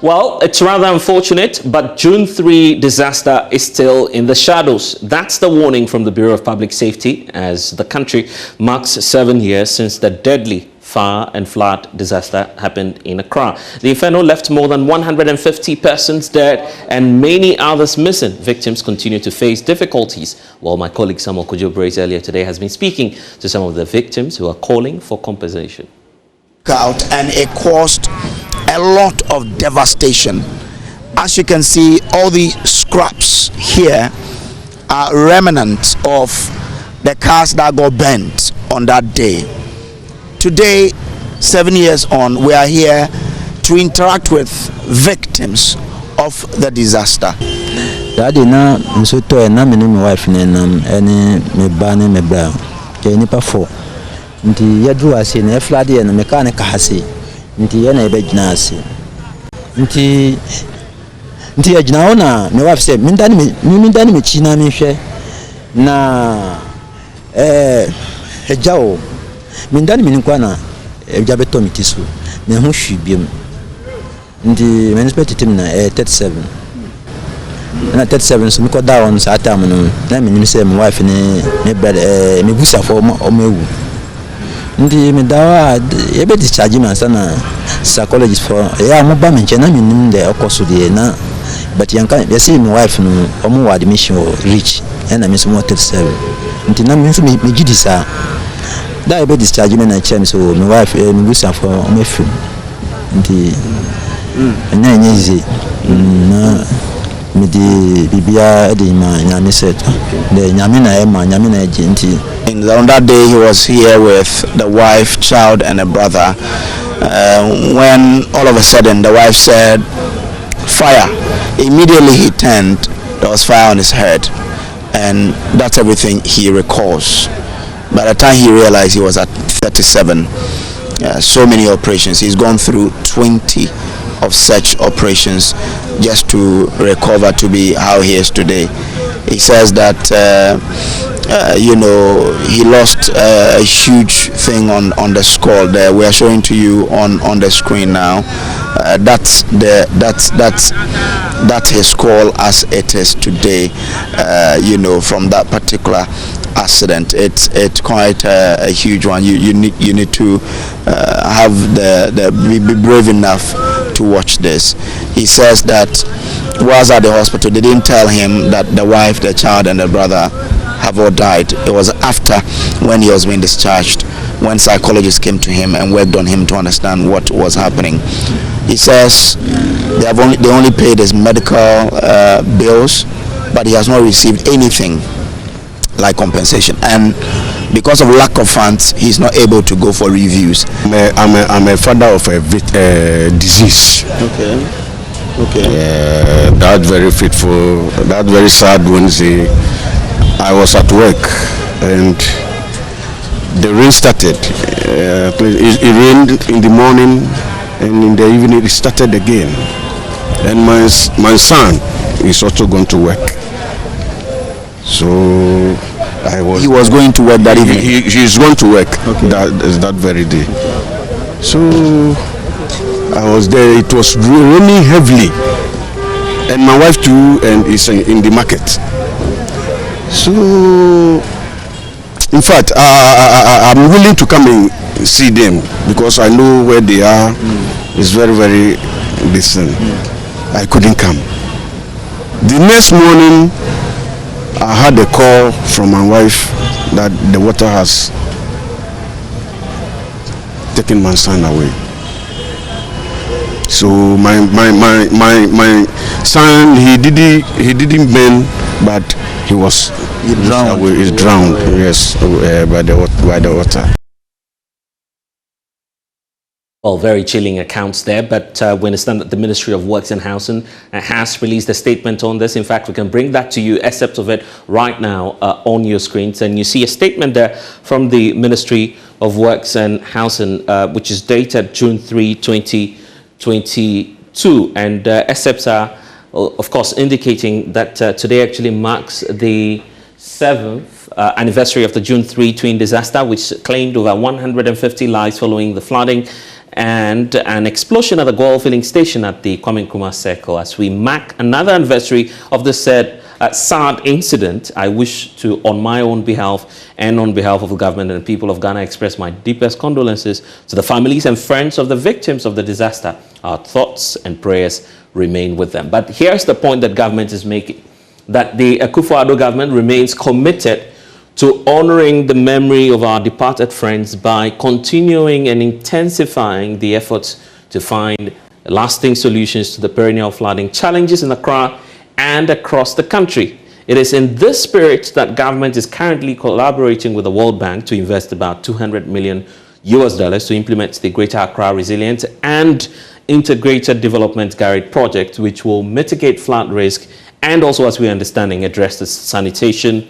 Well, it's rather unfortunate, but June 3 disaster is still in the shadows. That's the warning from the Bureau of Public Safety as the country marks 7 years since the deadly fire and flood disaster happened in Accra. The inferno left more than 150 persons dead and many others missing. Victims continue to face difficulties, while my colleague Samuel Kojo earlier today has been speaking to some of the victims who are calling for compensation. And it caused a lot of devastation. As you can see, all the scraps here are remnants of the cars that got burnt on that day. Today, 7 years on, we are here to interact with victims of the disaster. Daddy na msoto na me my wife na ene me ba ne me bra ke nipa fo nti yadru ase na flood ye na mechanic hase nti ye na ebe gina ase nti ya gina ona me wife say mindani me chi na me hwe na ejao mindani me nkwa na eja beto mitiso me ho hwibiem nti me expect tim na 37 na 37 so me ko down sa time no na me say my wife ne me brother me busa for o mewu ndi me dawa e be discharge me sana psychologist for ya mo ba me nche na me nim de okoso de na but yanka be say my wife no o mo admission reach na me so mo 37 ndi na me so me gidi sa da e be discharge me na che so my wife me busa for o me film ndi anya nyizi na me di bibia de ma nyame set de nyame na e ma nyame na e nti. And on that day, he was here with the wife, child, and a brother. When all of a sudden the wife said, "Fire!" Immediately he turned. There was fire on his head, and that's everything he recalls. By the time he realized, he was at 37. So many operations. He's gone through 20 of such operations just to recover to be how he is today. He says that he lost a huge thing on the skull there. We are showing to you on the screen now. That's his skull as it is today. From that particular accident, it's quite a huge one. You need to be brave enough to watch this. He says that whilst at the hospital, they didn't tell him that the wife, the child, and the brother have all died. It was after, when he was being discharged, when psychologists came to him and worked on him to understand what was happening. He says they only paid his medical bills, but he has not received anything like compensation, and because of lack of funds, he's not able to go for reviews. I'm a father of a disease. Okay. That very fateful, that very sad Wednesday, I was at work and the rain started. It rained in the morning, and in the evening it started again. And my son is also going to work. So he was going to work that evening. He's going to work that very day. So I was there. It was raining heavily, and my wife too, and is in the market. So, in fact, I'm willing to come and see them because I know where they are. It's very, very distant. I couldn't come. The next morning, I had a call from my wife that the water has taken my son away. So my son, he didn't burn, but he drowned. He's drowned. Yes, by the water. Well, very chilling accounts there, but we understand that the Ministry of Works and Housing has released a statement on this. In fact, we can bring that to you, excerpt of it right now on your screens. And you see a statement there from the Ministry of Works and Housing, which is dated June 3, 2022. And excerpts are, of course, indicating that today actually marks the 7th anniversary of the June 3 twin disaster, which claimed over 150 lives following the flooding and an explosion at the oil filling station at the Kwame Nkrumah Circle. As we mark another anniversary of the said sad incident, I wish to, on my own behalf and on behalf of the government and the people of Ghana, express my deepest condolences to the families and friends of the victims of the disaster. Our thoughts and prayers remain with them. But here's the point that government is making, that the Akufo-Addo government remains committed to honoring the memory of our departed friends by continuing and intensifying the efforts to find lasting solutions to the perennial flooding challenges in Accra and across the country. It is in this spirit that government is currently collaborating with the World Bank to invest about $200 million to implement the Greater Accra Resilient and Integrated Development Guide project, which will mitigate flood risk and also, as we are understanding, address the sanitation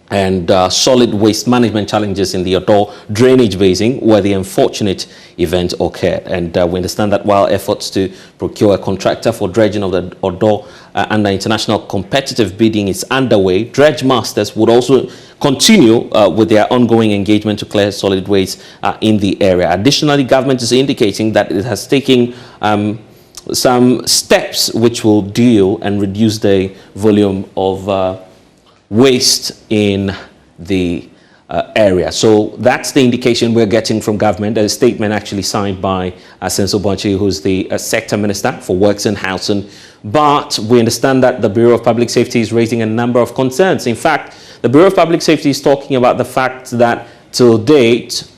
and solid waste management challenges in the Odo drainage basin where the unfortunate event occurred. And we understand that while efforts to procure a contractor for dredging of the Odo under international competitive bidding is underway, dredge masters would also continue with their ongoing engagement to clear solid waste in the area. Additionally, government is indicating that it has taken some steps which will deal and reduce the volume of waste in the area. So that's the indication we're getting from government. A statement actually signed by Senso Bonchi, who's the sector minister for works and housing. But we understand that the Bureau of Public Safety is raising a number of concerns. In fact, the Bureau of Public Safety is talking about the fact that till date,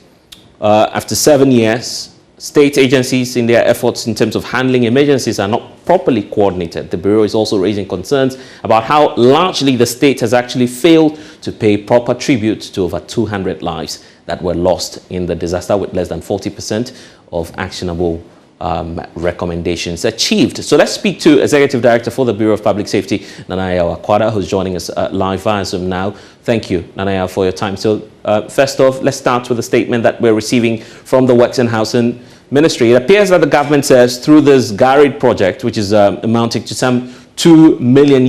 after 7 years, state agencies in their efforts in terms of handling emergencies are not properly coordinated. The Bureau is also raising concerns about how largely the state has actually failed to pay proper tribute to over 200 lives that were lost in the disaster, with less than 40% of actionable recommendations achieved. So let's speak to Executive Director for the Bureau of Public Safety, Nanaya Akwada, who's joining us live via Zoom now. Thank you, Nanaya, for your time. So first off, let's start with a statement that we're receiving from the Works and Housing Ministry. It appears that the government says through this GARID project, which is amounting to some $2 million,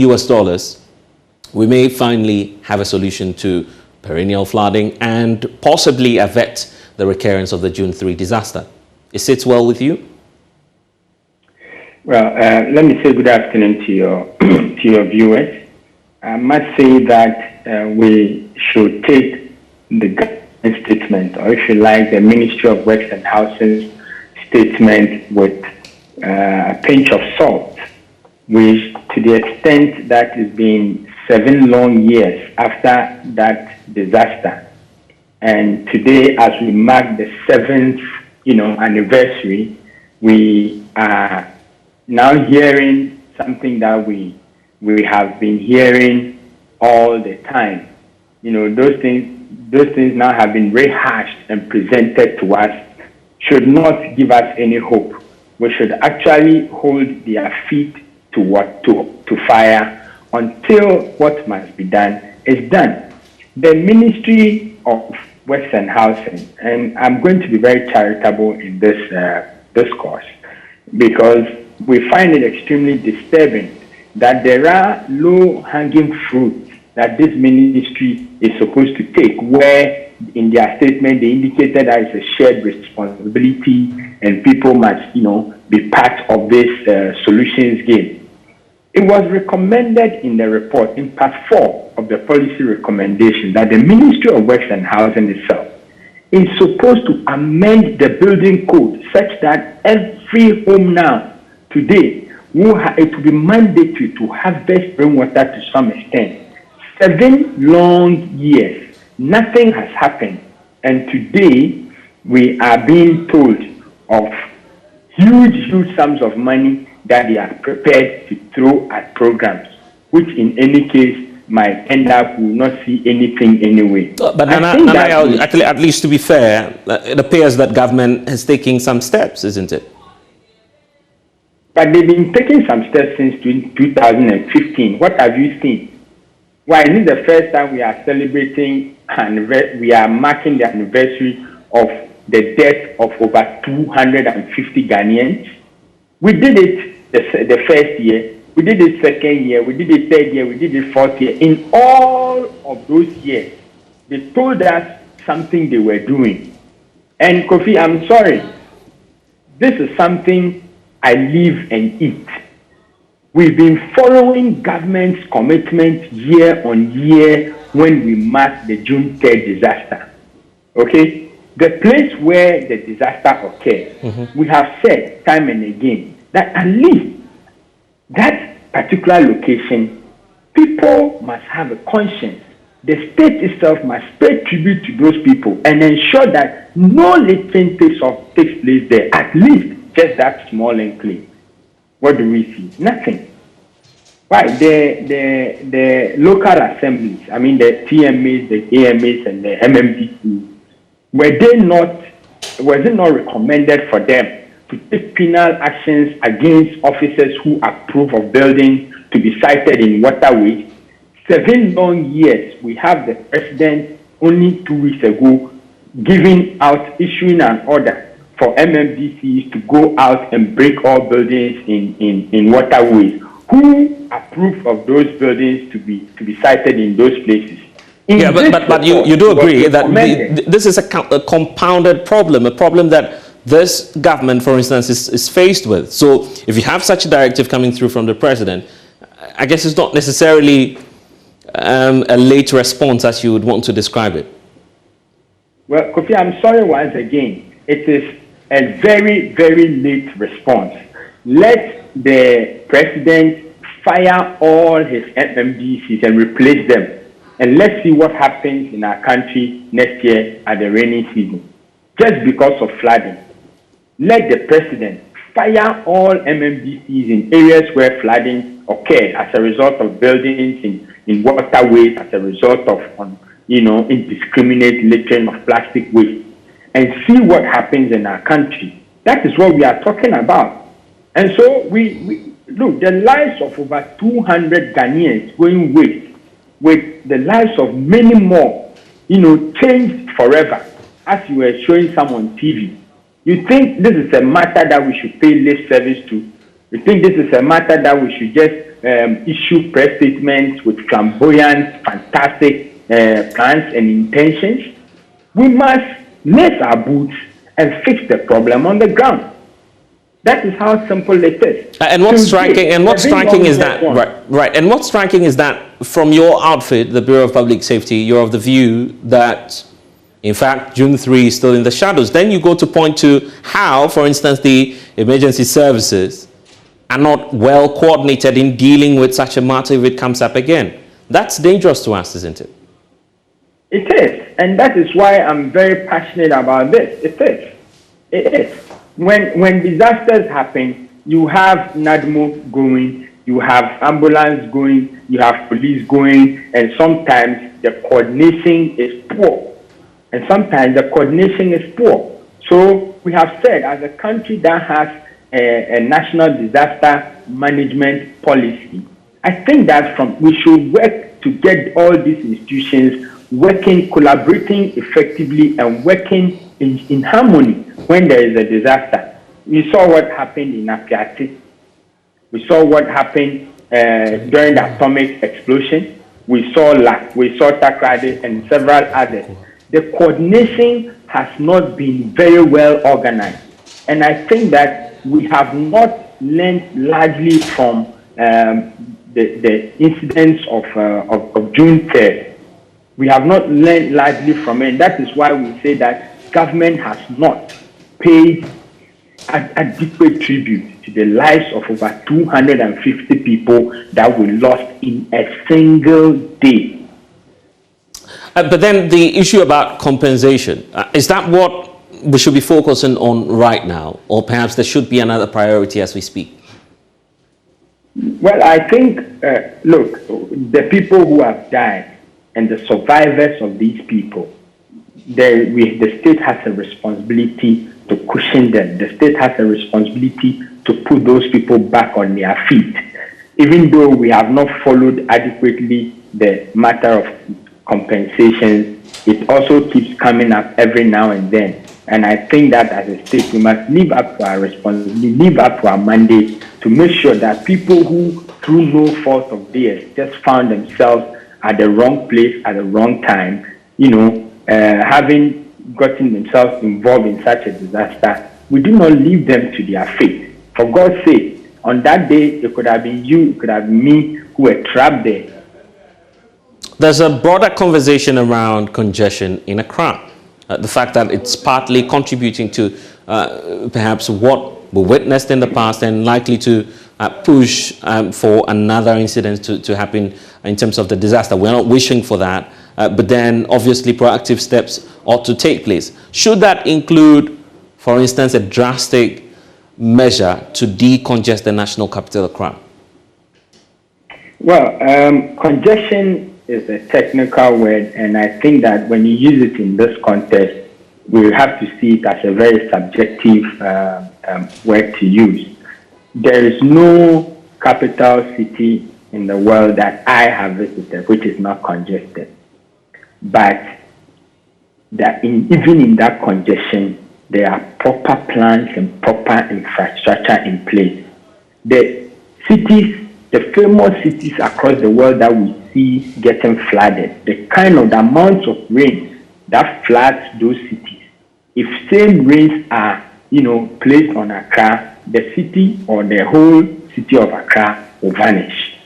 we may finally have a solution to perennial flooding and possibly avert the recurrence of the June 3 disaster. It sits well with you? Well, let me say good afternoon to your viewers. I must say that we should take the government statement, or if you like, the Ministry of Works and Housing statement with a pinch of salt, which, to the extent that it's been 7 long years after that disaster, and today, as we mark the 7th, anniversary, we are now hearing something that we have been hearing all the time. Those things now have been rehashed and presented to us, should not give us any hope. We should actually hold their feet to fire until what must be done is done. The Ministry of Works and Housing, and I'm going to be very charitable in this discourse, because we find it extremely disturbing that there are low-hanging fruits that this ministry is supposed to take, where in their statement they indicated that it's a shared responsibility and people must, be part of this solutions game. It was recommended in the report, in part 4 of the policy recommendation, that the Ministry of Works and Housing itself is supposed to amend the building code such that every home now, today, it will be mandatory to harvest rainwater to some extent. 7 long years, nothing has happened. And today, we are being told of huge sums of money that they are prepared to throw at programs, which in any case might end up will not see anything anyway. But actually, at least to be fair, it appears that government is taking some steps, isn't it? But they've been taking some steps since 2015. What have you seen? Why is it the first time we are celebrating and we are marking the anniversary of the death of over 250 Ghanaians? We did it the first year, we did it second year, we did it third year, we did it fourth year. In all of those years, they told us something they were doing. And Kofi, I'm sorry, this is something I live and eat. We've been following government's commitment year on year when we marked the June 3rd disaster. Okay? The place where the disaster occurred, we have said time and again that at least that particular location, people must have a conscience. The state itself must pay tribute to those people and ensure that no lifting takes place there, at least just that small enclave. What do we see? Nothing. Right, the local assemblies, I mean the TMAs, the AMAs, and the MMDC, was it not recommended for them to take penal actions against officers who approve of buildings to be sited in waterways? 7 long years, we have the president only 2 weeks ago issuing an order for MMDCs to go out and break all buildings in waterways. Who approve of those buildings to be sited in those places? Yeah, but you do agree that this is a compounded problem, a problem that this government, for instance, is faced with. So if you have such a directive coming through from the president, I guess it's not necessarily a late response as you would want to describe it. Well, Kofi, I'm sorry once again. It is a very, very late response. Let the president fire all his MMDCs and replace them. And let's see what happens in our country next year at the rainy season. Just because of flooding. Let the president fire all MMDCs in areas where flooding occurred as a result of buildings in waterways, as a result of indiscriminate littering of plastic waste, and see what happens in our country. That is what we are talking about. And so we look, the lives of over 200 Ghanaians going with the lives of many more, changed forever, as you were showing some on TV. You think this is a matter that we should pay lip service to? You think this is a matter that we should just issue press statements with flamboyant, fantastic plans and intentions? We must lace our boots and fix the problem on the ground. That is how simple it is. And what's striking is that right. And what's striking is that from your outfit, the Bureau of Public Safety, you're of the view that, in fact, June 3 is still in the shadows. Then you go to point to how, for instance, the emergency services are not well coordinated in dealing with such a matter if it comes up again. That's dangerous to us, isn't it? It is, and that is why I'm very passionate about this. It is. When disasters happen, you have NADMO going, you have ambulance going, you have police going, and sometimes the coordination is poor. So we have said, as a country that has a national disaster management policy, I think that we should work to get all these institutions working, collaborating effectively, and working in harmony when there is a disaster. We saw what happened in Accra. We saw what happened during the atomic explosion. We saw Takrady and several others. The coordination has not been very well organized. And I think that we have not learned largely from the incidents of June 3rd. We have not learned largely from it. That is why we say that government has not paid adequate tribute to the lives of over 250 people that were lost in a single day. But then the issue about compensation, is that what we should be focusing on right now? Or perhaps there should be another priority as we speak? Well, I think, look, the people who have died and the survivors of these people, the state has a responsibility to cushion them. The state has a responsibility to put those people back on their feet. Even though we have not followed adequately the matter of compensation, it also keeps coming up every now and then. And I think that as a state, we must live up to our responsibility, live up to our mandate to make sure that people who, through no fault of theirs, just found themselves at the wrong place at the wrong time, having gotten themselves involved in such a disaster, we do not leave them to their fate. For God's sake, on that day, it could have been you, it could have been me who were trapped there. There's a broader conversation around congestion in Accra. The fact that it's partly contributing to perhaps what we witnessed in the past and likely to push for another incident to happen in terms of the disaster. We're not wishing for that, but then obviously proactive steps ought to take place. Should that include, for instance, a drastic measure to decongest the national capital, Accra? Well, congestion is a technical word, and I think that when you use it in this context, we have to see it as a very subjective word to use. There is no capital city in the world that I have visited which is not congested. But even in that congestion, there are proper plans and proper infrastructure in place. The cities, the famous cities across the world that we see getting flooded, the amount of rain that floods those cities, if same rains are placed on Accra, the city or the whole city of Accra will vanish.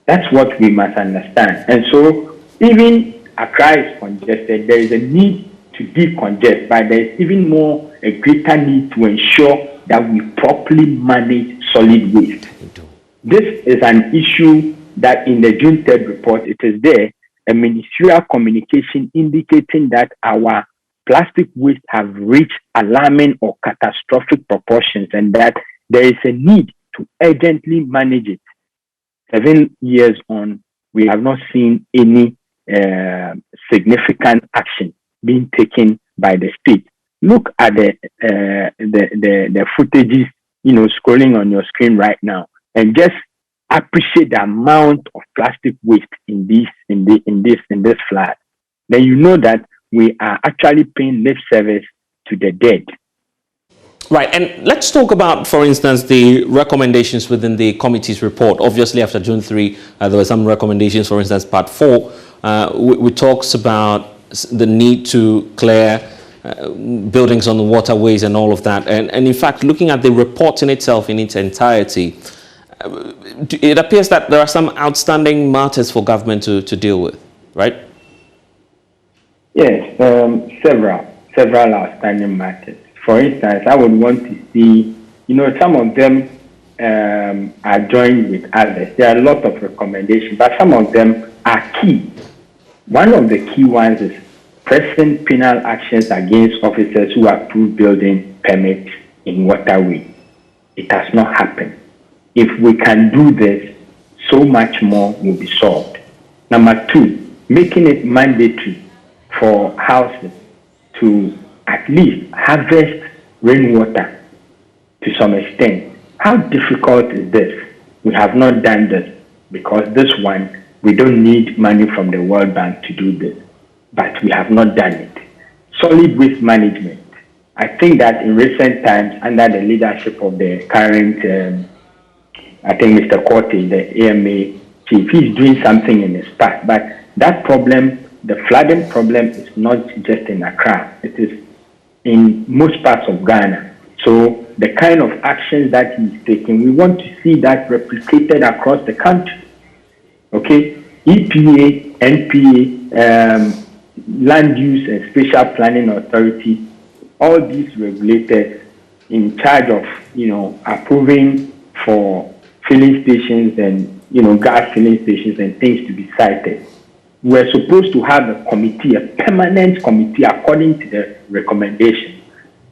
That's what we must understand. And so even Accra is congested, there is a need to decongest, but there is even more a greater need to ensure that we properly manage solid waste. This is an issue that in the June 3rd report, it is there, a ministerial communication indicating that our plastic waste have reached alarming or catastrophic proportions and that there is a need to urgently manage it. 7 years on, we have not seen any significant action being taken by the state. Look at the footages, scrolling on your screen right now, and just appreciate the amount of plastic waste in this flood. Then you know that we are actually paying lip service to the dead. Right, and let's talk about, for instance, the recommendations within the committee's report. Obviously, after June 3, there were some recommendations. For instance, part 4, we talks about the need to clear buildings on the waterways and all of that. And in fact, looking at the report in itself in its entirety, it appears that there are some outstanding matters for government to deal with, right? Yes, several outstanding matters. For instance, I would want to see, some of them are joined with others. There are a lot of recommendations, but some of them are key. One of the key ones is pressing penal actions against officers who approve building permits in waterways. It has not happened. If we can do this, so much more will be solved. Number 2, making it mandatory for houses to at least harvest rainwater to some extent. How difficult is this? We have not done this because this one, we don't need money from the World Bank to do this, but we have not done it. Solid waste management. I think that in recent times, under the leadership of the current, Mr. Korte, the AMA chief, he's doing something in his part. But that problem, the flooding problem, is not just in Accra. It is in most parts of Ghana. So the kind of actions that he's taking, we want to see that replicated across the country. Okay? EPA, NPA, Land Use and Spatial Planning Authority, all these regulators in charge of, approving for filling stations and, gas filling stations and things to be sited. We're supposed to have a committee, a permanent committee, according to the recommendation,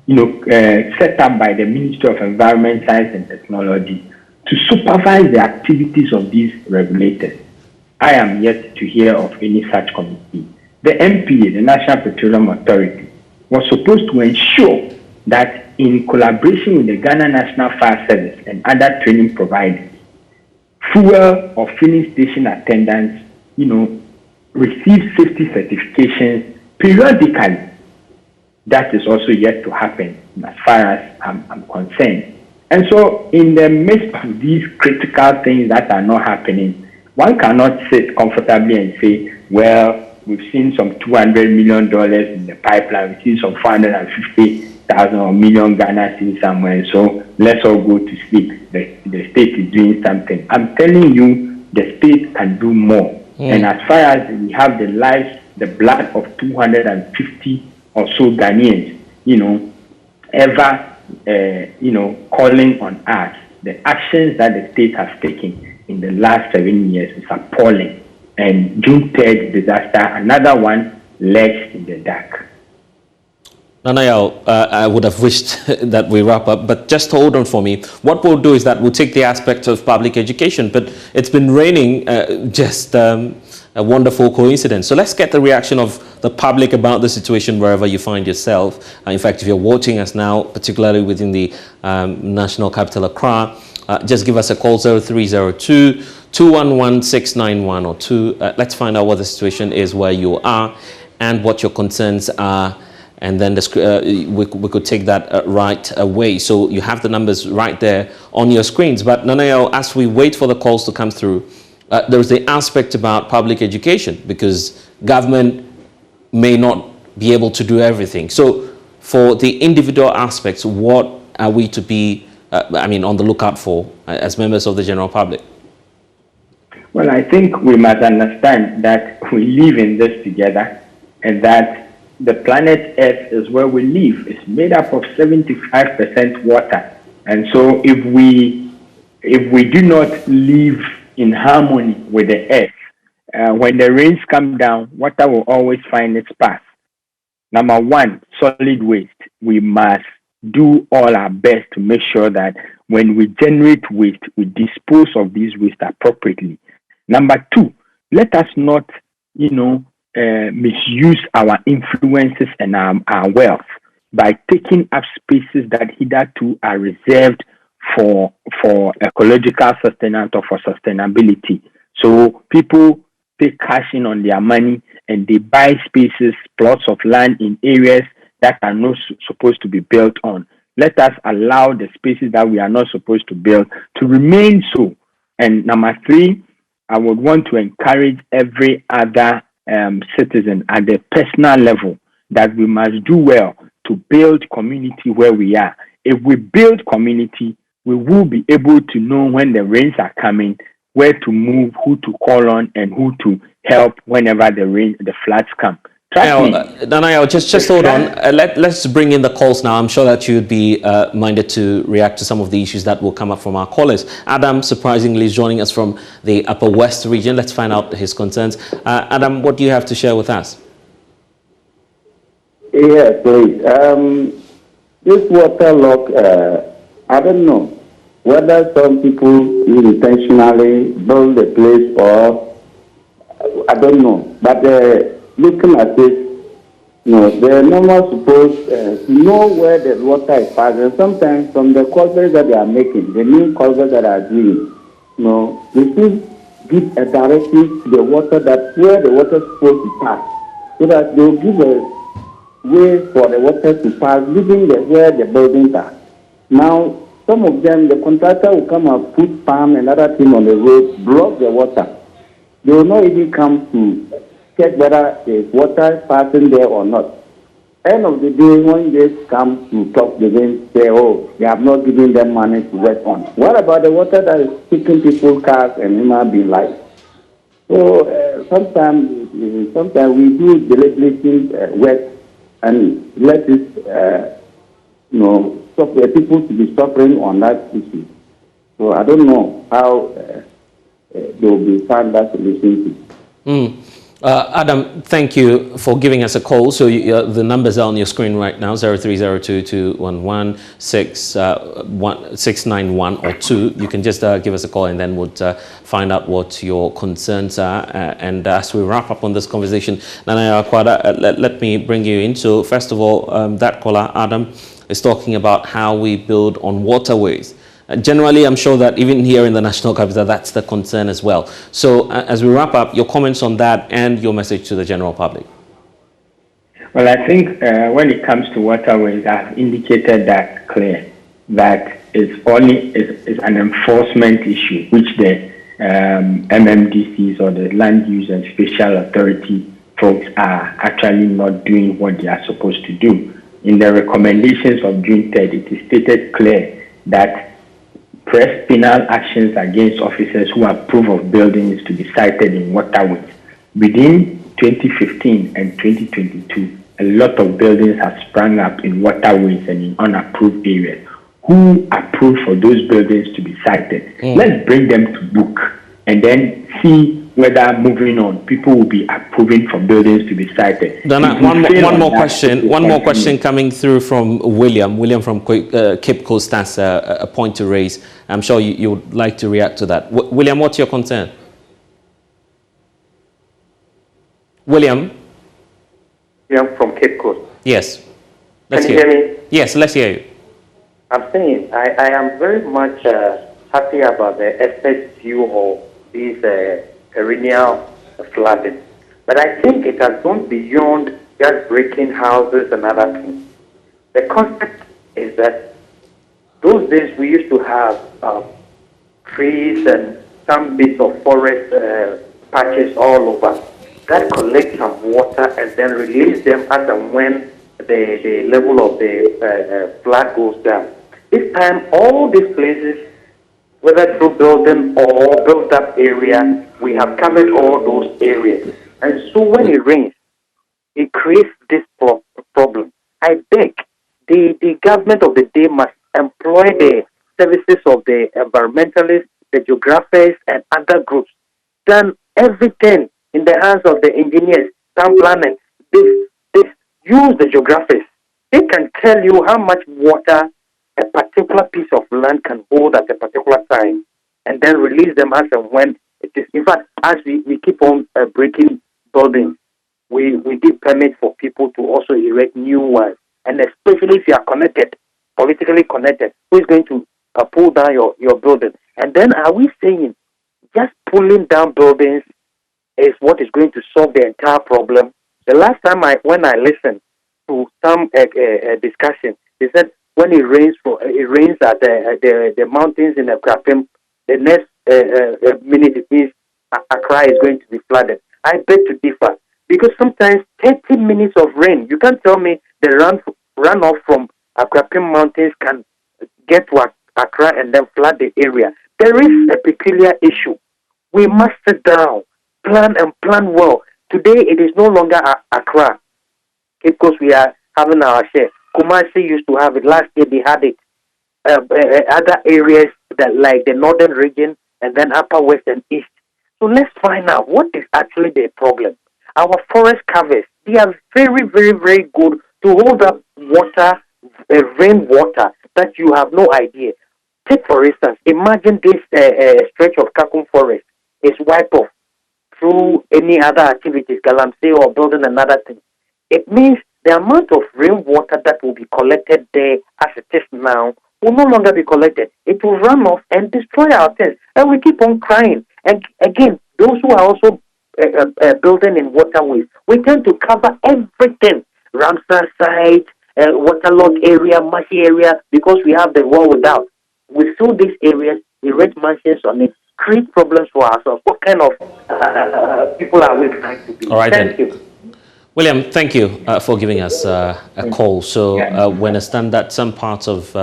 set up by the Ministry of Environment, Science and Technology to supervise the activities of these regulators. I am yet to hear of any such committee. The NPA, the National Petroleum Authority, was supposed to ensure that in collaboration with the Ghana National Fire Service and other training providers, fuel or filling station attendants, receive safety certifications periodically. That is also yet to happen as far as I'm concerned. And so in the midst of these critical things that are not happening, one cannot sit comfortably and say, well, we've seen some $200 million in the pipeline, we've seen some $450 thousand or million Ghana cedis somewhere. So let's all go to sleep. The state is doing something. I'm telling you, the state can do more. And as far as we have the lives, the blood of 250 or so Ghanaians, calling on us, the actions that the state has taken in the last 7 years is appalling. And June 3rd disaster, another one, left in the dark. Nanayao, I would have wished that we wrap up, but just hold on for me. What we'll do is that we'll take the aspect of public education, but it's been raining, just a wonderful coincidence. So let's get the reaction of the public about the situation wherever you find yourself. In fact, if you're watching us now, particularly within the national capital, Accra, just give us a call, 0302 211 691 or 2. Let's find out what the situation is where you are and what your concerns are. And then we could take that right away. So you have the numbers right there on your screens. But Nanayao, as we wait for the calls to come through, there's the aspect about public education, because government may not be able to do everything. So for the individual aspects, what are we to be, on the lookout for as members of the general public? Well, I think we must understand that we live in this together, and that the planet Earth is where we live. It's made up of 75% water. And so if we do not live in harmony with the earth, when the rains come down, water will always find its path. Number one, solid waste. We must do all our best to make sure that when we generate waste, we dispose of these waste appropriately. Number two, let us not, misuse our influences and our wealth by taking up spaces that hitherto are reserved for ecological sustenance or for sustainability. So people take cash in on their money and they buy spaces, plots of land in areas that are not supposed to be built on. Let us allow the spaces that we are not supposed to build to remain so. And number three, I would want to encourage every other citizen at the personal level that we must do well to build community where we are. If we build community, we will be able to know when the rains are coming, where to move, who to call on, and who to help whenever the floods come. Nanayao, just hold on. Let's bring in the calls now. I'm sure that you'd be minded to react to some of the issues that will come up from our callers. Adam, surprisingly, is joining us from the Upper West region. Let's find out his concerns. Adam, what do you have to share with us? Yes, please. This water lock, I don't know whether some people intentionally build the place or I don't know. But looking at this, they're not supposed to know where the water is passing. Sometimes from the culverts that they are making, the new culverts that are doing, they should give a directive to the water that where the water is supposed to pass, so that they'll give a way for the water to pass, leaving where the buildings are. Now, some of them, the contractor will come and put palm and other thing on the road, block the water. They will not even come to check whether the water is passing there or not. End of the day, when they come to talk, they then say, oh, they have not given them money to work on. What about the water that is taking people's cars and human being life? So sometimes we do deliberately work and let it, stop the people to be suffering on that issue. So I don't know how they will be found that solution to. Adam, thank you for giving us a call. So the numbers are on your screen right now, 0302 211 691 or 2. You can just give us a call and then we'll find out what your concerns are. And as we wrap up on this conversation, Nanayao Akwada, let me bring you in. So first of all, that caller, Adam, is talking about how we build on waterways. Generally, I'm sure that even here in the national capital, that's the concern as well. So as we wrap up, your comments on that and your message to the general public. Well, I think when it comes to waterways, I've indicated that clear, that it's an enforcement issue, which the MMDCs or the Land Use and Spatial Authority folks are actually not doing what they are supposed to do. in the recommendations of June 3rd, it is stated clear that press penal actions against officers who approve of buildings to be sited in waterways. Within 2015 and 2022, a lot of buildings have sprung up in waterways and in unapproved areas. Who approved for those buildings to be sited? Let's bring them to book and then see whether moving on, people will be approving for buildings to be sited. Dana, one more question coming through from William. William from Cape Coast has a point to raise. I'm sure you would like to react to that. William, what's your concern? William? I'm from Cape Coast. Yes. Can you hear me? Yes, let's hear you. I'm saying I am very much happy about the expert view of these perennial flooding. But I think it has gone beyond just breaking houses and other things. The concept is that those days we used to have trees and some bits of forest patches all over that collect some water and then release them as and when the level of the flood goes down. This time, all these places, whether through building or built up area, we have covered all those areas. And so when it rains, it creates this problem. I beg, the government of the day must employ the services of the environmentalists, the geographers, and other groups. Done everything in the hands of the engineers, town planners. Use the geographers. They can tell you how much water a particular piece of land can hold at a particular time, and then release them as and when it is. In fact, as we keep on breaking buildings, we give permits for people to also erect new ones, and especially if you are connected, politically connected, who is going to pull down your building? And then are we saying just pulling down buildings is what is going to solve the entire problem? The last time when I listened to some discussion, they said when it rains at the mountains in Accra, the next minute it means Accra is going to be flooded. I beg to differ, because sometimes 30 minutes of rain, you can't tell me the runoff from Accra mountains can get to Accra and then flood the area. There is a peculiar issue. We must sit down, plan well. Today it is no longer Accra. Because we are having our share. Kumasi used to have it. Last year they had it. Other areas that like the northern region and then upper west and east. So let's find out what is actually the problem. Our forest covers, they are very, very, very good to hold up water, rainwater that you have no idea. Take for instance, imagine this stretch of Kakum forest is wiped off through any other activities, galamsey or building another thing. It means the amount of rainwater that will be collected there as it is now will no longer be collected. It will run off and destroy our things. And we keep on crying. And again, those who are also building in waterways, we tend to cover everything. Ramsar site, waterlogged area, marshy area, because we have the wall without. We fill these areas, erect mansions on it, create problems for ourselves. What kind of people are we trying to be? All right, Thank you. William, thank you for giving us a call. So we understand that some parts of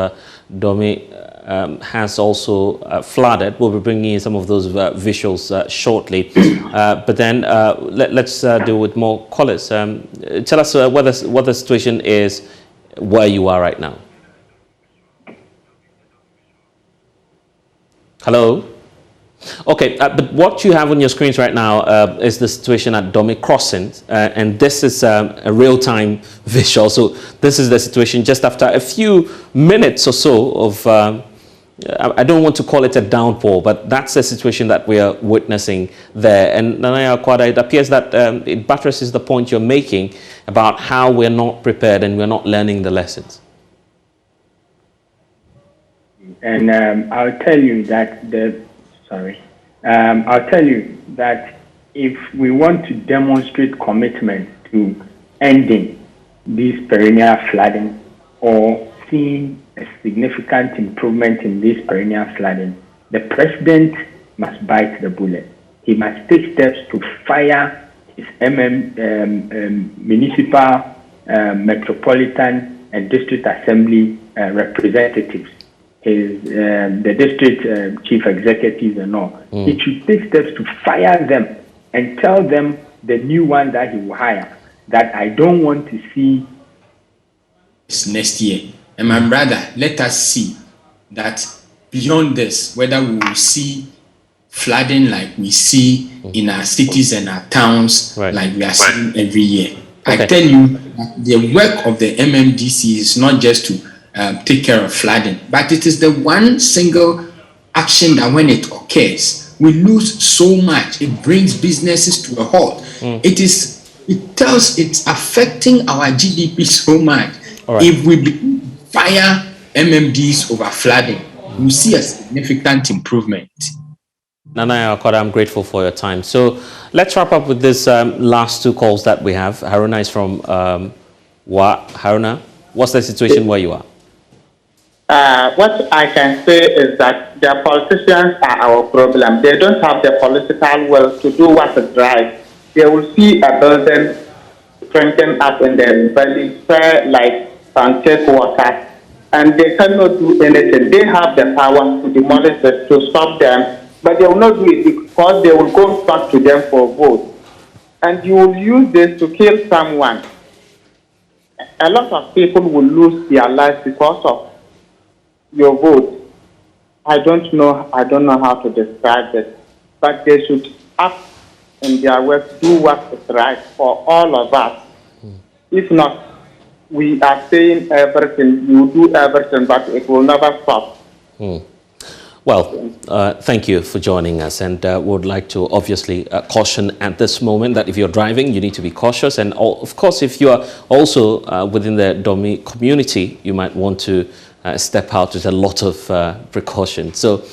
Domi has also flooded. We'll be bringing in some of those visuals shortly. But then let's deal with more callers. Tell us what the situation is where you are right now. Hello? Okay, but what you have on your screens right now is the situation at Domi Crossing, and this is a real-time visual. So this is the situation just after a few minutes or so of, I don't want to call it a downpour, but that's the situation that we are witnessing there. And Nanaya Kwada, it appears that it buttresses the point you're making about how we're not prepared and we're not learning the lessons. And I'll tell you that I'll tell you that if we want to demonstrate commitment to ending this perennial flooding or seeing a significant improvement in this perennial flooding, the president must bite the bullet. He must take steps to fire his municipal, metropolitan, and district assembly representatives, the district chief executives and all. He should take steps to fire them and tell them, the new one that he will hire, that I don't want to see next year. And my brother, let us see that beyond this, whether we will see flooding like we see in our cities and our towns, like we are seeing every year. I tell you, the work of the MMDC is not just to take care of flooding, but it is the one single action that when it occurs, we lose so much. It brings businesses to a halt. It's affecting our GDP so much. If we fire MMDs over flooding, we see a significant improvement. Nana Akoda, I'm grateful for your time. So let's wrap up with this last two calls that we have. Haruna is from Haruna, what's the situation where you are? What I can say is that the politicians are our problem. They don't have the political will to do what is right. They will see a building strengthen up in the valley, like take water, and they cannot do anything. They have the power to demolish it, to stop them, but they will not do it because they will go back to them for vote. And you will use this to kill someone. A lot of people will lose their lives because of your vote. I don't know how to describe it, but they should act in their work, do what is right for all of us. If not, we are saying everything, you do everything, but it will never stop. Well, thank you for joining us, and would like to obviously caution at this moment that if you're driving, you need to be cautious, and of course, if you are also within the Domi community, you might want to step out with a lot of precaution. So.